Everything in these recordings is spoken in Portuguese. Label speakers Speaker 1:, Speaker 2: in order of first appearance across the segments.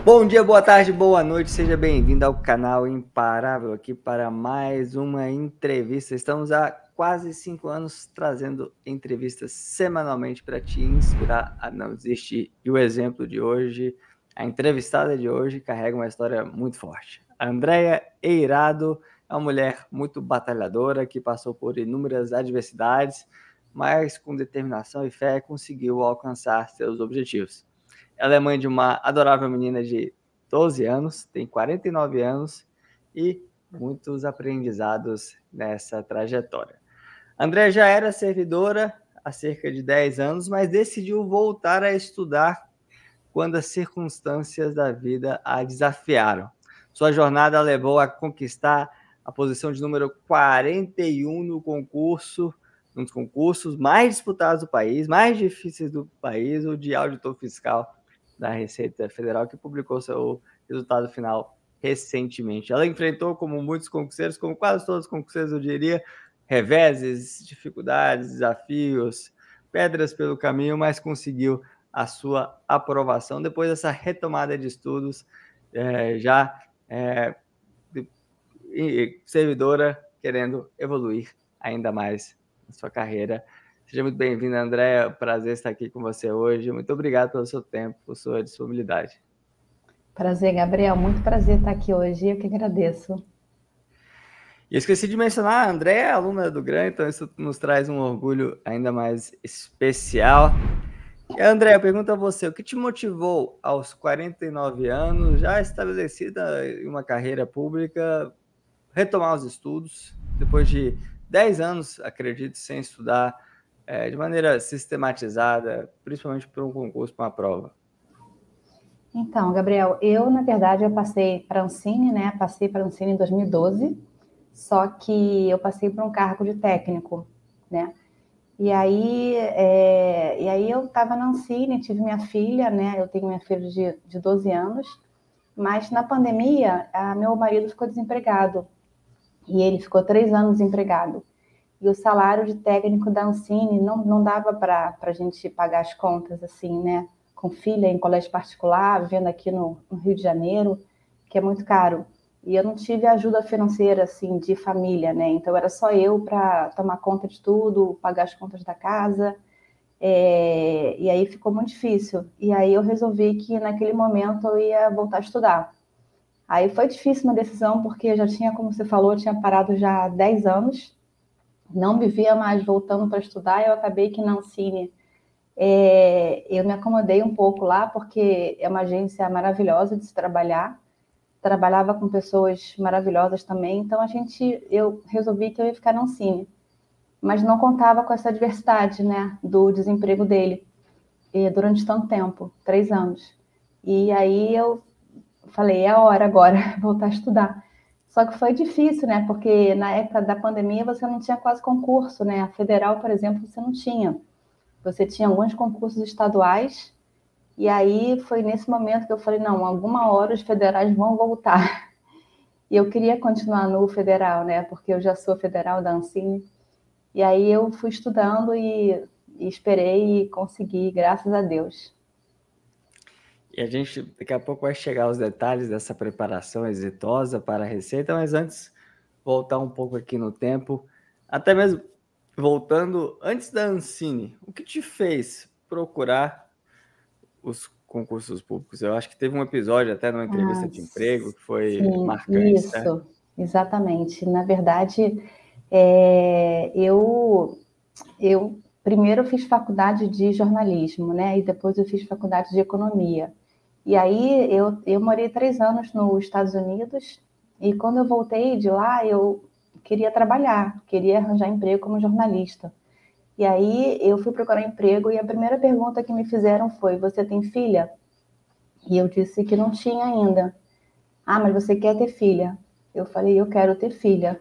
Speaker 1: Bom dia, boa tarde, boa noite, seja bem-vindo ao canal Imparável aqui para mais uma entrevista. Estamos há quase 5 anos trazendo entrevistas semanalmente para te inspirar a não desistir. E o exemplo de hoje, a entrevistada de hoje, carrega uma história muito forte. A Andréia Eirado é uma mulher muito batalhadora que passou por inúmeras adversidades, mas com determinação e fé conseguiu alcançar seus objetivos. Ela é mãe de uma adorável menina de 12 anos, tem 49 anos e muitos aprendizados nessa trajetória. André já era servidora há cerca de 10 anos, mas decidiu voltar a estudar quando as circunstâncias da vida a desafiaram. Sua jornada levou a conquistar a posição de número 41 no concurso, um dos concursos mais disputados do país, mais difíceis do país, o de auditor fiscal da Receita Federal, que publicou seu resultado final recentemente. Ela enfrentou, como muitos concurseiros, como quase todos os concurseiros, eu diria, reveses, dificuldades, desafios, pedras pelo caminho, mas conseguiu a sua aprovação depois dessa retomada de estudos, servidora, querendo evoluir ainda mais na sua carreira. Seja muito bem-vinda, Andréia. Prazer estar aqui com você hoje. Muito obrigado pelo seu tempo, por sua disponibilidade.
Speaker 2: Prazer, Gabriel. Muito prazer estar aqui hoje. Eu que agradeço.
Speaker 1: E eu esqueci de mencionar, a Andréia é aluna do GRAN, então isso nos traz um orgulho ainda mais especial. E, Andréia, eu pergunto a você, o que te motivou aos 49 anos, já estabelecida em uma carreira pública, retomar os estudos, depois de 10 anos, acredito, sem estudar de maneira sistematizada, principalmente para um concurso, para uma prova?
Speaker 2: Então, Gabriel, na verdade, eu passei para a Ancine, né? Passei para a Ancine em 2012, só que eu passei por um cargo de técnico, né? E aí eu estava na Ancine, tive minha filha, né? Eu tenho minha filha de 12 anos, mas na pandemia, meu marido ficou desempregado, e ele ficou 3 anos desempregado. E o salário de técnico da Ancine não dava para a gente pagar as contas, assim, né? Com filha em colégio particular, vivendo aqui no Rio de Janeiro, que é muito caro. E eu não tive ajuda financeira, assim, de família, né? Então era só eu para tomar conta de tudo, pagar as contas da casa. E aí ficou muito difícil. E aí eu resolvi que naquele momento eu ia voltar a estudar. Aí foi difícil uma decisão, porque eu já tinha, como você falou, eu tinha parado já há 10 anos, não me via mais voltando para estudar. Eu acabei que na Ancine eu me acomodei um pouco lá, porque é uma agência maravilhosa de se trabalhar, trabalhava com pessoas maravilhosas também, então eu resolvi que eu ia ficar na Ancine, mas não contava com essa adversidade, né, do desemprego dele, durante tanto tempo, 3 anos. E aí eu falei, é a hora agora, voltar a estudar. Só que foi difícil, né? Porque na época da pandemia você não tinha quase concurso, né? A federal, por exemplo, você não tinha. Você tinha alguns concursos estaduais, e aí foi nesse momento que eu falei, não, alguma hora os federais vão voltar. E eu queria continuar no federal, né? Porque eu já sou federal da Ancine. E aí eu fui estudando e esperei e consegui, graças a Deus.
Speaker 1: E a gente daqui a pouco vai chegar aos detalhes dessa preparação exitosa para a Receita, mas antes, voltar um pouco aqui no tempo, até mesmo voltando antes da Ancine, o que te fez procurar os concursos públicos? Eu acho que teve um episódio até numa entrevista
Speaker 2: Ah,
Speaker 1: de emprego que foi
Speaker 2: sim,
Speaker 1: marcante, certo?
Speaker 2: isso, exatamente. Na verdade, eu primeiro fiz faculdade de jornalismo, né? E depois eu fiz faculdade de economia. E aí eu morei 3 anos nos Estados Unidos, e quando eu voltei de lá, eu queria trabalhar, queria arranjar emprego como jornalista. E aí eu fui procurar emprego, e a primeira pergunta que me fizeram foi: você tem filha? E eu disse que não tinha ainda. Ah, mas você quer ter filha? Eu falei, eu quero ter filha.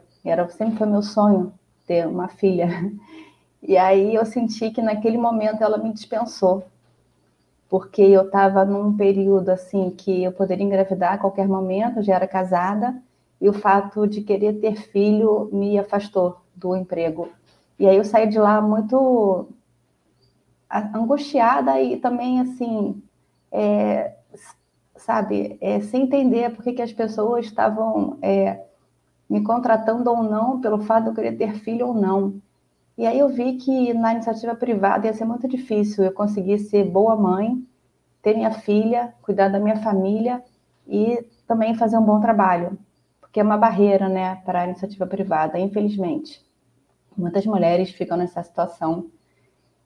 Speaker 2: Sempre foi meu sonho ter uma filha. E aí eu senti que naquele momento ela me dispensou, porque eu estava num período assim que eu poderia engravidar a qualquer momento, já era casada, e o fato de querer ter filho me afastou do emprego. E aí eu saí de lá muito angustiada e também assim, sabe, sem entender por que as pessoas estavam me contratando ou não, pelo fato de eu querer ter filho ou não. E aí eu vi que na iniciativa privada ia ser muito difícil eu conseguir ser boa mãe, ter minha filha, cuidar da minha família e também fazer um bom trabalho, porque é uma barreira, né, para a iniciativa privada, infelizmente. Muitas mulheres ficam nessa situação.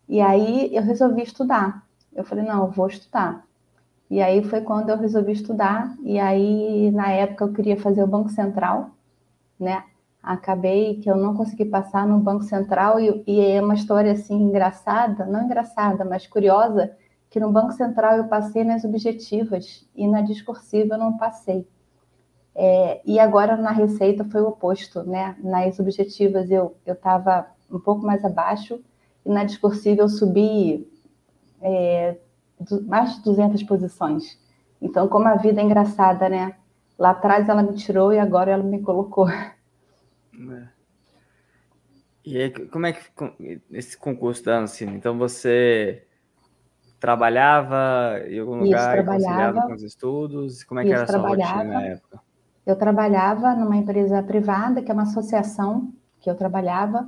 Speaker 2: E aí eu resolvi estudar. Eu falei, não, eu vou estudar. E aí foi quando eu resolvi estudar, e aí na época eu queria fazer o Banco Central, né? Acabei que eu não consegui passar no Banco Central, e é uma história assim engraçada, não engraçada, mas curiosa, que no Banco Central eu passei nas objetivas e na discursiva eu não passei. E agora na Receita foi o oposto, né? Nas objetivas eu estava um pouco mais abaixo, e na discursiva eu subi mais de 200 posições. Então, como a vida é engraçada, né? Lá atrás ela me tirou e agora ela me colocou.
Speaker 1: E aí, como é que esse concurso da Ancine? Então, você trabalhava em algum
Speaker 2: Isso,
Speaker 1: lugar e conciliava com os estudos? Como é que era a sua rotina na
Speaker 2: trabalhava.
Speaker 1: época?
Speaker 2: Eu trabalhava numa empresa privada, que é uma associação que eu trabalhava.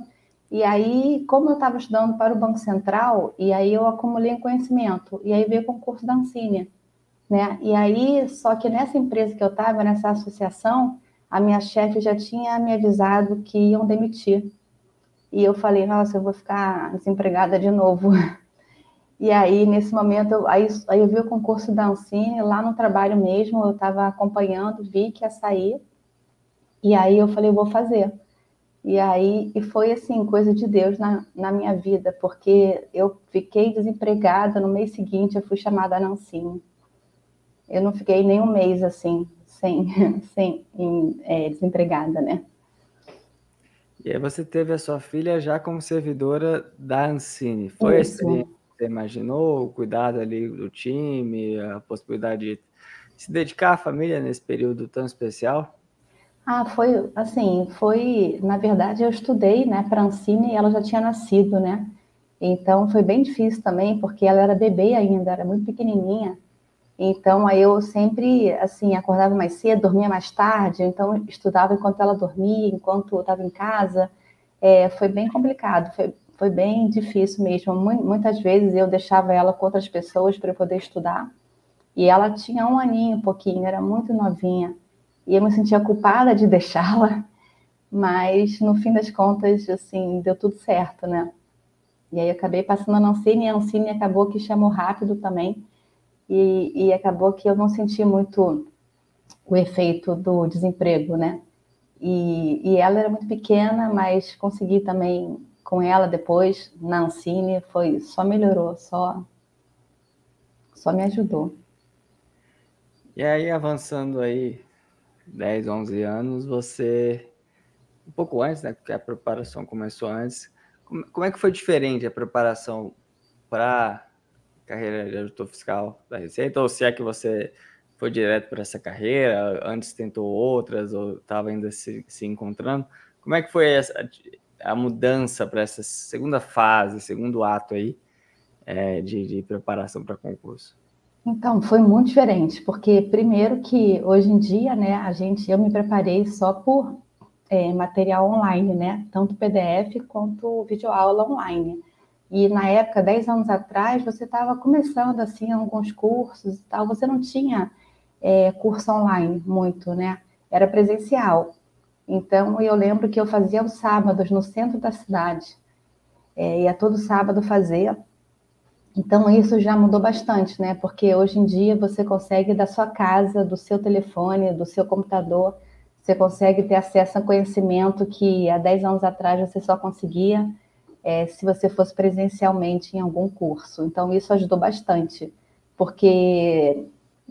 Speaker 2: E aí, como eu estava estudando para o Banco Central, e aí eu acumulei um conhecimento. E aí veio o concurso da Ancine, né? E aí, só que nessa empresa que eu estava, nessa associação, a minha chefe já tinha me avisado que iam demitir. E eu falei, nossa, eu vou ficar desempregada de novo. E aí, nesse momento, aí eu vi o concurso da Ancine, lá no trabalho mesmo, eu estava acompanhando, vi que ia sair, e aí eu falei, eu vou fazer. E aí, e foi assim, coisa de Deus na minha vida, porque eu fiquei desempregada, no mês seguinte eu fui chamada na Ancine. Eu não fiquei nem um mês assim, desempregada, né?
Speaker 1: E aí você teve a sua filha já como servidora da Ancine. Foi a
Speaker 2: Isso.
Speaker 1: experiência que você imaginou, o cuidado ali do time, a possibilidade de se dedicar à família nesse período tão especial?
Speaker 2: Foi assim, na verdade eu estudei, né, para Ancine e ela já tinha nascido, né? Então foi bem difícil também, porque ela era bebê ainda, era muito pequenininha. Então aí eu sempre, assim, acordava mais cedo, dormia mais tarde, então estudava enquanto ela dormia, enquanto eu estava em casa. Foi bem complicado, foi bem difícil mesmo. Muitas vezes eu deixava ela com outras pessoas para eu poder estudar. E ela tinha um aninho, um pouquinho, era muito novinha. E eu me sentia culpada de deixá-la, mas no fim das contas, assim, deu tudo certo, né? E aí eu acabei passando a Ancine, e a Ancine acabou que chamou rápido também, e acabou que eu não senti muito o efeito do desemprego, né? E ela era muito pequena, mas consegui também com ela depois, na Ancine, só melhorou, só me ajudou.
Speaker 1: E aí, avançando aí 10, 11 anos, você, um pouco antes, né, porque a preparação começou antes, como é que foi diferente a preparação para a carreira de auditor fiscal da Receita? Ou se é que você foi direto para essa carreira, antes tentou outras, ou estava ainda se encontrando? Como é que foi a mudança para essa segunda fase, segundo ato aí, de preparação para concurso?
Speaker 2: Então, foi muito diferente, porque primeiro que hoje em dia, né, eu me preparei só por material online, né, tanto PDF quanto videoaula online. E na época, 10 anos atrás, você estava começando assim alguns cursos e tal, você não tinha curso online muito, né, era presencial. Então, eu lembro que eu fazia aos sábados no centro da cidade, ia todo sábado fazer. Então, isso já mudou bastante, né? Porque hoje em dia você consegue, da sua casa, do seu telefone, do seu computador, você consegue ter acesso a conhecimento que há 10 anos atrás você só conseguia se você fosse presencialmente em algum curso. Então, isso ajudou bastante, porque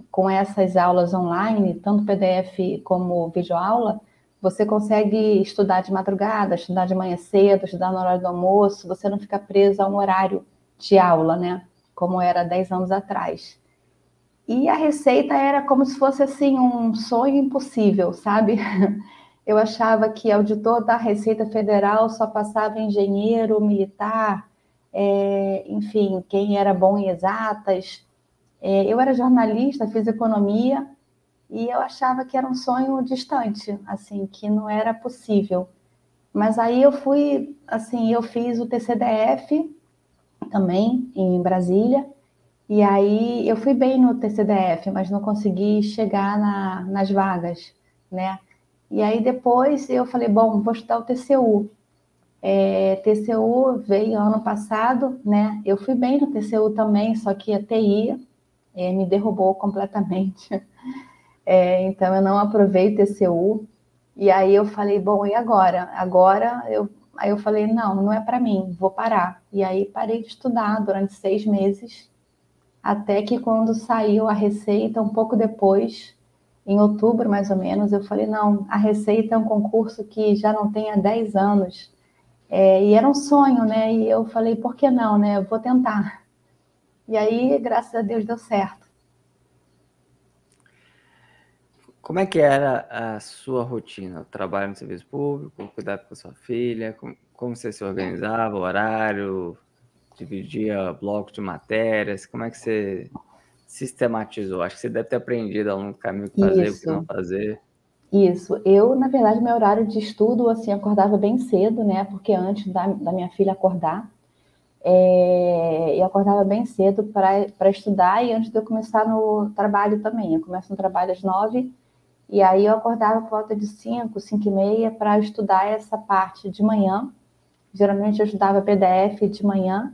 Speaker 2: com essas aulas online, tanto PDF como videoaula, você consegue estudar de madrugada, estudar de manhã cedo, estudar na hora do almoço, você não fica preso a um horário de aula, né? Como era 10 anos atrás. E a Receita era como se fosse assim um sonho impossível, sabe? Eu achava que auditor da Receita Federal só passava engenheiro, militar, enfim, quem era bom em exatas. Eu era jornalista, fiz economia, e eu achava que era um sonho distante, assim, que não era possível. Mas aí eu fui, assim, eu fiz o TCDF também, em Brasília, e aí eu fui bem no TCDF, mas não consegui chegar nas vagas, né? E aí depois eu falei, bom, vou estudar o TCU. TCU veio ano passado, né? Eu fui bem no TCU também, só que a TI me derrubou completamente. Então eu não aprovei o TCU. E aí eu falei, bom, e agora? Aí eu falei, não, não é para mim, vou parar. E aí parei de estudar durante 6 meses, até que quando saiu a Receita, um pouco depois, em outubro mais ou menos, eu falei, não, a Receita é um concurso que já não tem há 10 anos, e era um sonho, né? E eu falei, por que não, né? Eu vou tentar. E aí, graças a Deus, deu certo.
Speaker 1: Como é que era a sua rotina? Trabalho no serviço público, cuidar com a sua filha, como você se organizava, horário, dividia blocos de matérias, como é que você sistematizou? Acho que você deve ter aprendido ao longo do caminho o que fazer, o que não
Speaker 2: Isso.
Speaker 1: fazer.
Speaker 2: Isso, eu, na verdade, meu horário de estudo, assim, acordava bem cedo, né? Porque antes da minha filha acordar, eu acordava bem cedo para estudar e antes de eu começar no trabalho também. Eu começo no trabalho às 9 e aí eu acordava por volta de 5, 5h30 para estudar essa parte de manhã. Geralmente eu estudava PDF de manhã.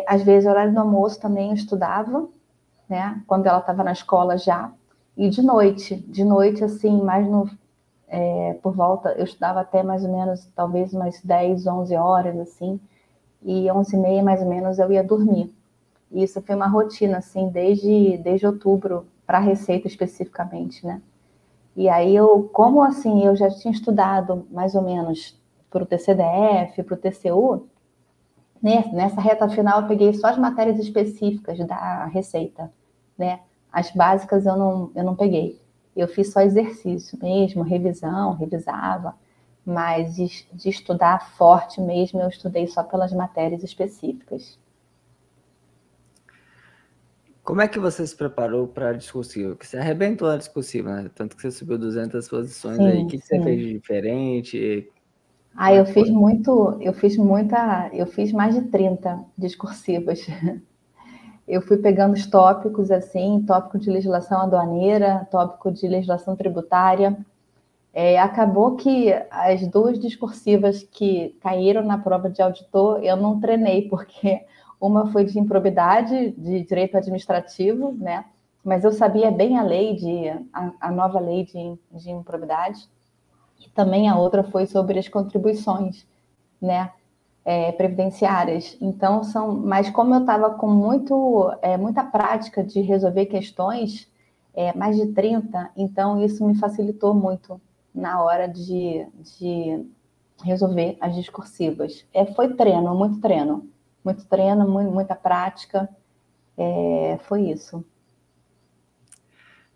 Speaker 2: Às vezes, horário do almoço também eu estudava, né? Quando ela estava na escola já. E de noite, assim, mais no por volta, eu estudava até mais ou menos, talvez umas 10, 11 horas, assim, e 11h30 mais ou menos eu ia dormir. E isso foi uma rotina, assim, desde outubro, para a Receita especificamente, né? E aí como assim, eu já tinha estudado mais ou menos para o TCDF, para o TCU, nessa reta final eu peguei só as matérias específicas da Receita, né? As básicas eu não peguei. Eu fiz só exercício mesmo, revisão, revisava, mas de estudar forte mesmo, eu estudei só pelas matérias específicas.
Speaker 1: Como é que você se preparou para a discursiva? Porque você arrebentou na discursiva, né? Tanto que você subiu 200 posições aí. O
Speaker 2: Sim,
Speaker 1: que você fez
Speaker 2: sim.
Speaker 1: de diferente?
Speaker 2: Ah,
Speaker 1: Como é que foi?
Speaker 2: eu fiz mais de 30 discursivas. Eu fui pegando os tópicos, assim, tópico de legislação aduaneira, tópico de legislação tributária. Acabou que as duas discursivas que caíram na prova de auditor, eu não treinei, porque uma foi de improbidade, de direito administrativo, né? Mas eu sabia bem a nova lei de improbidade. E também a outra foi sobre as contribuições, né? Previdenciárias. Então, mas como eu estava com muita prática de resolver questões, mais de 30, então isso me facilitou muito na hora de resolver as discursivas. Foi muito treino, muita prática, foi isso.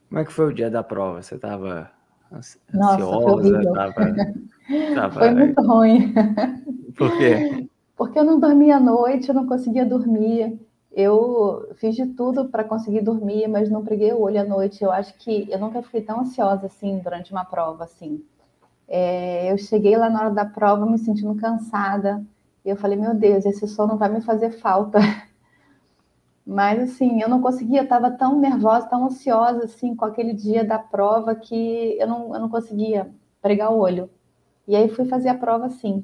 Speaker 1: Como é que foi o dia da prova? Você estava
Speaker 2: Nossa, foi
Speaker 1: ansiosa?
Speaker 2: horrível. Foi
Speaker 1: Tava...
Speaker 2: muito ruim.
Speaker 1: Por quê?
Speaker 2: Porque eu não dormia à noite, eu não conseguia dormir. Eu fiz de tudo para conseguir dormir, mas não preguei o olho à noite. Eu acho que eu nunca fiquei tão ansiosa assim durante uma prova assim. Eu cheguei lá na hora da prova me sentindo cansada. E eu falei, meu Deus, esse sono vai me fazer falta. Mas assim, eu não conseguia, eu estava tão nervosa, tão ansiosa assim com aquele dia da prova que eu não conseguia pregar o olho. E aí fui fazer a prova assim.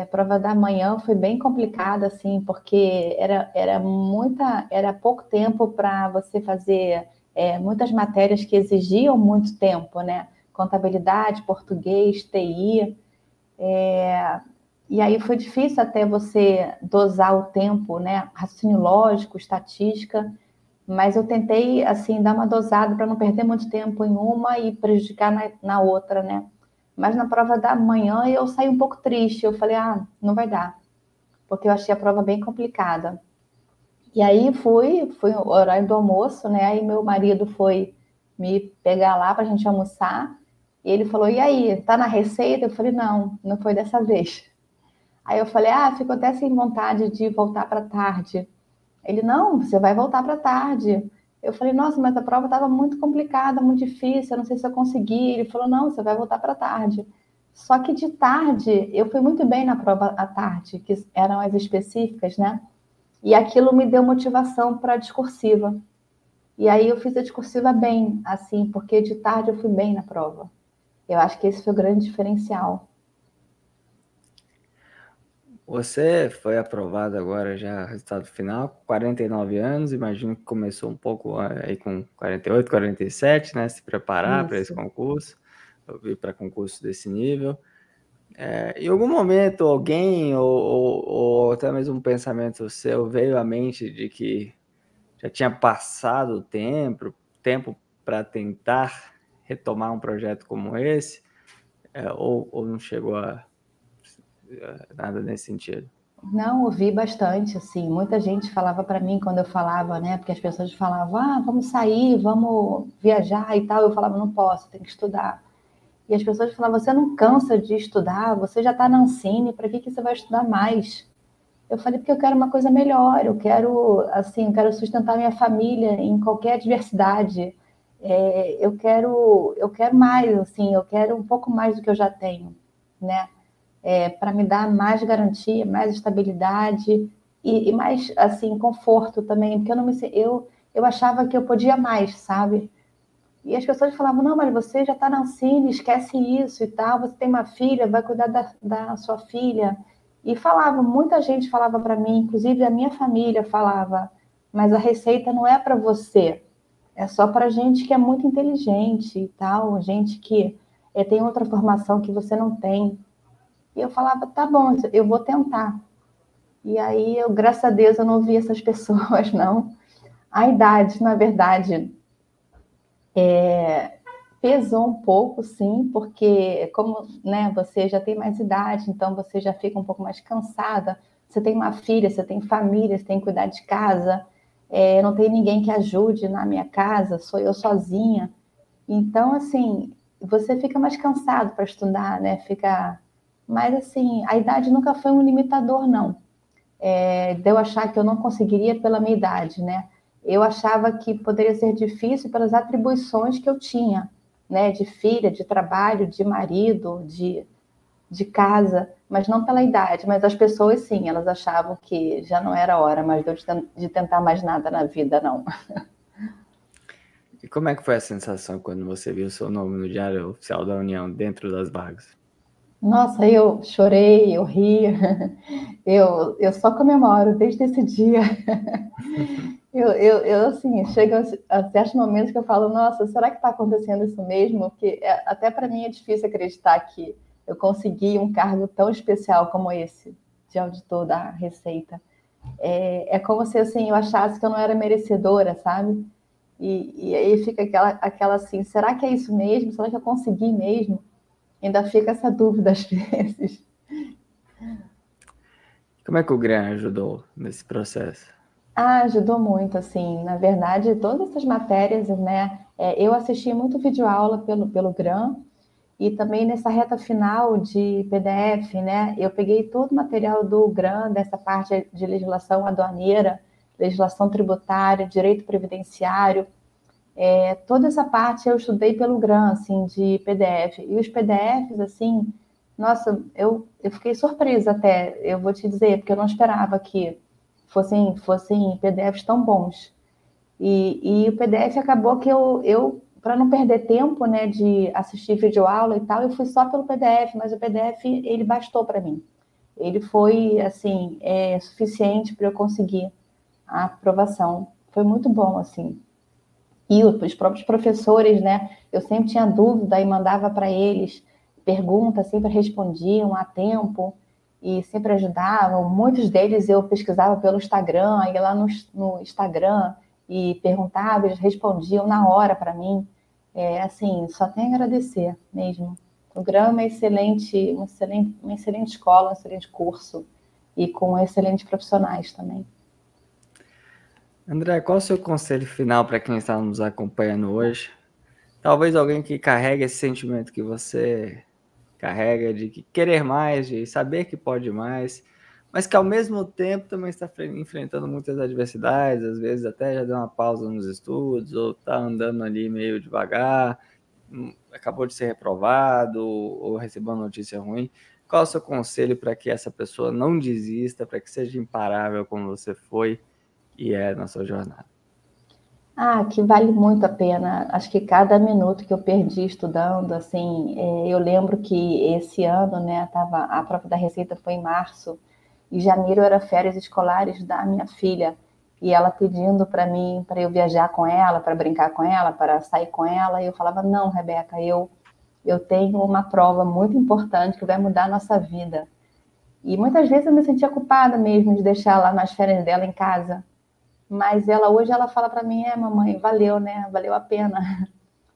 Speaker 2: A prova da manhã foi bem complicada, assim, porque era pouco tempo para você fazer muitas matérias que exigiam muito tempo, né? Contabilidade, português, TI. E aí foi difícil até você dosar o tempo, né? Raciocínio lógico, estatística, mas eu tentei, assim, dar uma dosada para não perder muito tempo em uma e prejudicar na outra, né? Mas na prova da manhã eu saí um pouco triste. Eu falei, não vai dar, porque eu achei a prova bem complicada. E aí foi o horário do almoço, né? Aí meu marido foi me pegar lá para a gente almoçar. E ele falou, e aí, tá na receita? Eu falei, não, não foi dessa vez. Aí eu falei, fico até sem vontade de voltar para tarde. Ele, não, você vai voltar para tarde. Eu falei, nossa, mas a prova estava muito complicada, muito difícil, eu não sei se eu consegui. Ele falou, não, você vai voltar para tarde. Só que de tarde, eu fui muito bem na prova à tarde, que eram as específicas, né? E aquilo me deu motivação para a discursiva. E aí eu fiz a discursiva bem, assim, porque de tarde eu fui bem na prova. Eu acho que esse foi o grande diferencial.
Speaker 1: Você foi aprovado agora já, resultado final, 49 anos, imagino que começou um pouco aí com 48, 47, né, se preparar para esse
Speaker 2: Isso.
Speaker 1: concurso, para concurso desse nível. Em algum momento alguém ou até mesmo um pensamento seu veio à mente de que já tinha passado o tempo para tentar retomar um projeto como esse, ou não chegou a nada nesse sentido?
Speaker 2: Não, ouvi bastante, assim, muita gente falava para mim quando eu falava, né, porque as pessoas falavam, vamos sair, vamos viajar e tal, eu falava, não posso, tenho que estudar. E as pessoas falavam, você não cansa de estudar, você já está na Ancine, para que você vai estudar mais? Eu falei, porque eu quero uma coisa melhor, eu quero, assim, eu quero sustentar minha família em qualquer adversidade. Eu quero mais, assim, eu quero um pouco mais do que eu já tenho, né? Para me dar mais garantia, mais estabilidade e mais, assim, conforto também, porque eu achava que eu podia mais, sabe? E as pessoas falavam, não, mas você já está na Ancine, esquece isso e tal, você tem uma filha, vai cuidar da sua filha. E falava, muita gente falava para mim, inclusive a minha família falava, mas a receita não é para você, é só para gente que é muito inteligente e tal, gente que tem outra formação que você não tem. E eu falava, tá bom, eu vou tentar. E aí, graças a Deus, eu não ouvi essas pessoas, não. A idade, na verdade, pesou um pouco, sim, porque como, né, você já tem mais idade, então você já fica um pouco mais cansada. Você tem uma filha, você tem família, você tem que cuidar de casa. Não tem ninguém que ajude na minha casa, sou eu sozinha. Então, assim, você fica mais cansado para estudar, né? Mas, assim, a idade nunca foi um limitador, não. De eu achar que eu não conseguiria pela minha idade, né? Eu achava que poderia ser difícil pelas atribuições que eu tinha, né? De filha, de trabalho, de marido, de casa, mas não pela idade. Mas as pessoas, sim, elas achavam que já não era hora mais de tentar mais nada na vida, não.
Speaker 1: E como é que foi a sensação quando você viu seu nome no Diário Oficial da União dentro das vagas?
Speaker 2: Nossa, eu chorei, eu ri, eu só comemoro desde esse dia. Assim, chega a certos momentos que eu falo, nossa, será que está acontecendo isso mesmo? Porque até para mim é difícil acreditar que eu consegui um cargo tão especial como esse, de auditor da Receita. É como se assim, eu achasse que eu não era merecedora, sabe? E aí fica aquela assim, será que é isso mesmo? Será que eu consegui mesmo? Ainda fica essa dúvida às vezes.
Speaker 1: Como é que o GRAM ajudou nesse processo?
Speaker 2: Ajudou muito, assim, na verdade, todas essas matérias, né? Eu assisti muito videoaula pelo GRAM e também nessa reta final de PDF, né? Eu peguei todo o material do GRAM, dessa parte de legislação aduaneira, legislação tributária, direito previdenciário, toda essa parte eu estudei pelo GRAM, assim, de PDF. E os PDFs, assim, nossa, eu fiquei surpresa até, eu vou te dizer, porque eu não esperava que fossem PDFs tão bons. E o PDF acabou que eu para não perder tempo, né, de assistir videoaula e tal, eu fui só pelo PDF, mas o PDF, ele bastou para mim. Ele foi, assim, suficiente para eu conseguir a aprovação. Foi muito bom, assim. E os próprios professores, né? Eu sempre tinha dúvida e mandava para eles perguntas, sempre respondiam a tempo e sempre ajudavam. Muitos deles eu pesquisava pelo Instagram, ia lá no Instagram e perguntava, eles respondiam na hora para mim. Assim, só tenho a agradecer mesmo. O Grama é uma excelente escola, um excelente curso e com excelentes profissionais também.
Speaker 1: André, qual o seu conselho final para quem está nos acompanhando hoje? Talvez alguém que carrega esse sentimento que você carrega de querer mais, de saber que pode mais, mas que ao mesmo tempo também está enfrentando muitas adversidades, às vezes até já deu uma pausa nos estudos, ou está andando ali meio devagar, acabou de ser reprovado, ou recebeu uma notícia ruim. Qual é o seu conselho para que essa pessoa não desista, para que seja imparável como você foi e é na sua jornada?
Speaker 2: Que vale muito a pena. Acho que cada minuto que eu perdi estudando, assim, eu lembro que esse ano, né, a prova da Receita foi em março, e janeiro era férias escolares da minha filha, e ela pedindo para mim, para eu viajar com ela, para brincar com ela, para sair com ela, e eu falava, não, Rebeca, eu tenho uma prova muito importante que vai mudar a nossa vida. E muitas vezes eu me sentia culpada mesmo de deixar ela nas férias dela em casa, mas ela hoje ela fala para mim, mamãe, valeu, né? Valeu a pena.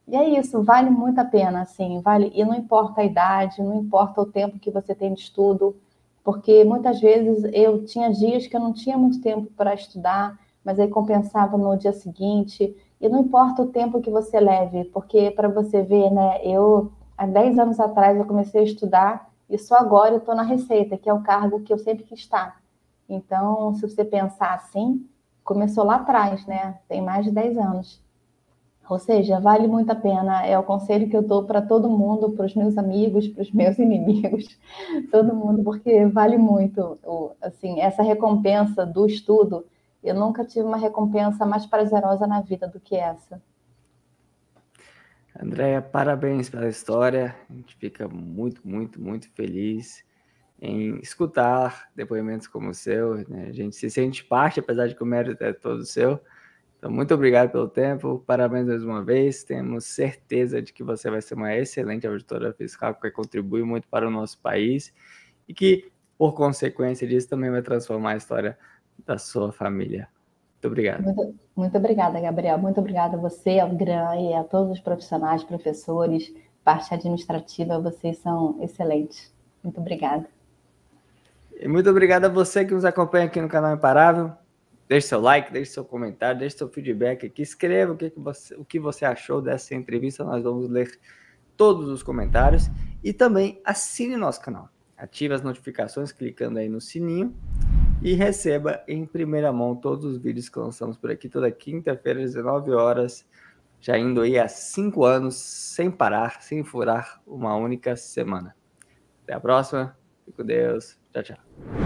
Speaker 2: E é isso, vale muito a pena, assim, vale. E não importa a idade, não importa o tempo que você tem de estudo, porque muitas vezes eu tinha dias que eu não tinha muito tempo para estudar, mas aí compensava no dia seguinte. E não importa o tempo que você leve, porque para você ver, né? Eu há 10 anos atrás eu comecei a estudar e só agora eu estou na Receita, que é o cargo que eu sempre quis estar. Então, se você pensar assim, começou lá atrás, né? Tem mais de 10 anos. Ou seja, vale muito a pena. É o conselho que eu dou para todo mundo, para os meus amigos, para os meus inimigos, todo mundo, porque vale muito. Assim, essa recompensa do estudo, eu nunca tive uma recompensa mais prazerosa na vida do que essa.
Speaker 1: Andréia, parabéns pela história. A gente fica muito, muito, muito feliz em escutar depoimentos como o seu, né? A gente se sente parte, apesar de que o mérito é todo seu. Então, muito obrigado pelo tempo, parabéns mais uma vez. Temos certeza de que você vai ser uma excelente auditora fiscal, que contribui muito para o nosso país e que, por consequência disso, também vai transformar a história da sua família. Muito obrigado.
Speaker 2: Muito obrigada, Gabriel. Muito obrigada a você, ao GRAN e a todos os profissionais, professores, parte administrativa. Vocês são excelentes. Muito obrigada.
Speaker 1: E muito obrigado a você que nos acompanha aqui no canal Imparável. Deixe seu like, deixe seu comentário, deixe seu feedback aqui. Escreva o que você achou dessa entrevista. Nós vamos ler todos os comentários. E também assine nosso canal. Ative as notificações clicando aí no sininho. E receba em primeira mão todos os vídeos que lançamos por aqui toda quinta-feira, às 19 horas. Já indo aí há 5 anos, sem parar, sem furar uma única semana. Até a próxima. Fique com Deus. Tchau, tchau.